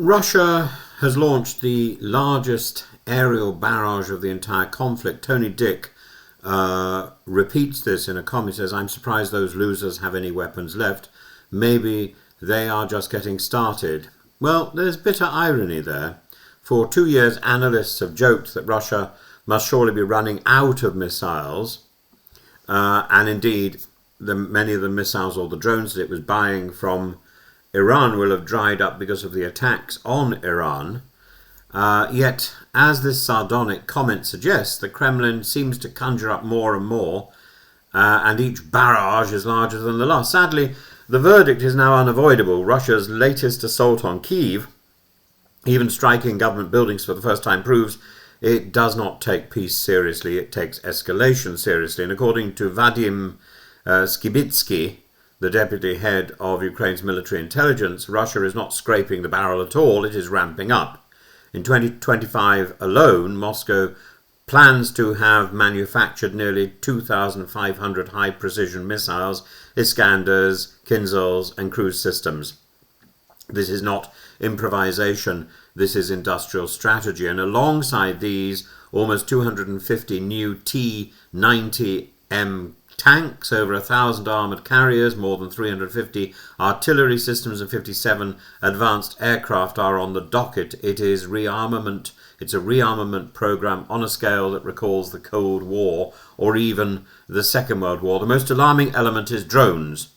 Russia has launched the largest aerial barrage of the entire conflict. Tony Dick repeats this in a comment. He says, "I'm surprised those losers have any weapons left. Maybe they are just getting started." Well, there's bitter irony there. For 2 years, analysts have joked that Russia must surely be running out of missiles. And indeed, many of the missiles or the drones that it was buying from Iran will have dried up because of the attacks on Iran. Yet, as this sardonic comment suggests, the Kremlin seems to conjure up more and more, and each barrage is larger than the last. Sadly, the verdict is now unavoidable. Russia's latest assault on Kiev, even striking government buildings for the first time, proves it does not take peace seriously, it takes escalation seriously. And according to Vadim Skibitsky, the deputy head of Ukraine's military intelligence, Russia is not scraping the barrel at all, it is ramping up. In 2025 alone, Moscow plans to have manufactured nearly 2,500 high-precision missiles, Iskanders, Kinzhals and cruise systems. This is not improvisation, this is industrial strategy. And alongside these, almost 250 new T-90M tanks, over 1,000 armoured carriers, more than 350 artillery systems and 57 advanced aircraft are on the docket. It is rearmament. It's a rearmament program on a scale that recalls the Cold War or even the Second World War. The most alarming element is drones.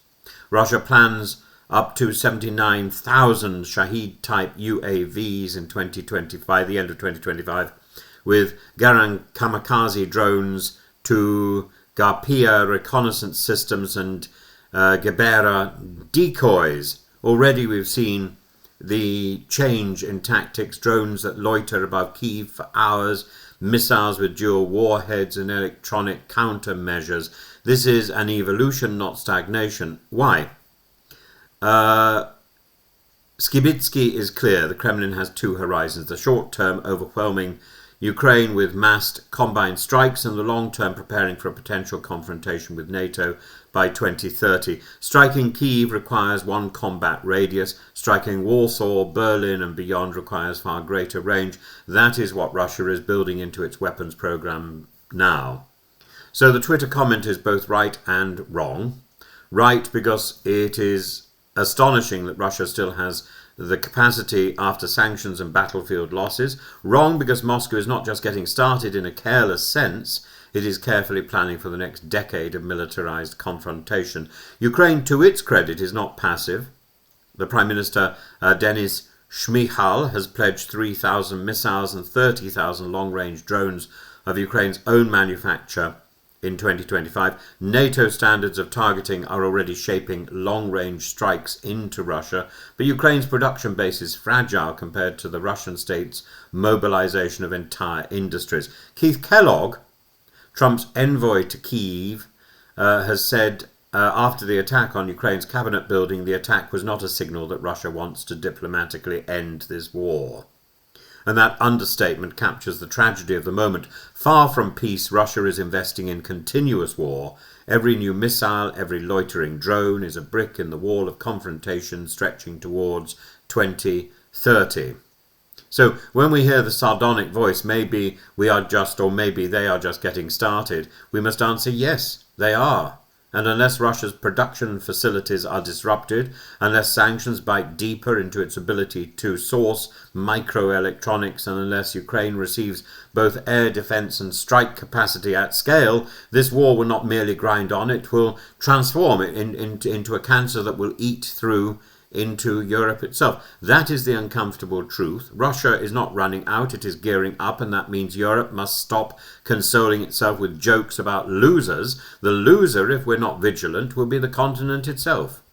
Russia plans up to 79,000 Shahed-type UAVs in 2025, the end of 2025, with Garand kamikaze drones to Garpia reconnaissance systems and Gebera decoys. Already we've seen the change in tactics, drones that loiter above Kiev for hours, missiles with dual warheads and electronic countermeasures. This is an evolution, not stagnation. Why? Skibitsky is clear. The Kremlin has two horizons. The short-term overwhelming Ukraine with massed combined strikes, and the long-term preparing for a potential confrontation with NATO by 2030. Striking Kiev requires one combat radius. Striking Warsaw, Berlin and beyond requires far greater range. That is what Russia is building into its weapons program now. So the Twitter comment is both right and wrong. Right because it is astonishing that Russia still has the capacity after sanctions and battlefield losses. Wrong because Moscow is not just getting started in a careless sense, it is carefully planning for the next decade of militarized confrontation. Ukraine, to its credit, is not passive. The Prime Minister, Denis Shmyhal, has pledged 3,000 missiles and 30,000 long-range drones of Ukraine's own manufacture in 2025. NATO standards of targeting are already shaping long-range strikes into Russia, but Ukraine's production base is fragile compared to the Russian state's mobilization of entire industries. Keith Kellogg, Trump's envoy to Kyiv, has said after the attack on Ukraine's cabinet building, the attack was not a signal that Russia wants to diplomatically end this war. And that understatement captures the tragedy of the moment. Far from peace, Russia is investing in continuous war. Every new missile, every loitering drone is a brick in the wall of confrontation stretching towards 2030. So when we hear the sardonic voice, maybe we are just, or maybe they are just getting started, we must answer yes, they are. And unless Russia's production facilities are disrupted, unless sanctions bite deeper into its ability to source microelectronics, and unless Ukraine receives both air defense and strike capacity at scale, this war will not merely grind on, it will transform it into a cancer that will eat through into Europe itself. That is the uncomfortable truth. Russia is not running out, it is gearing up, and that means Europe must stop consoling itself with jokes about losers. The loser, if we're not vigilant, will be the continent itself.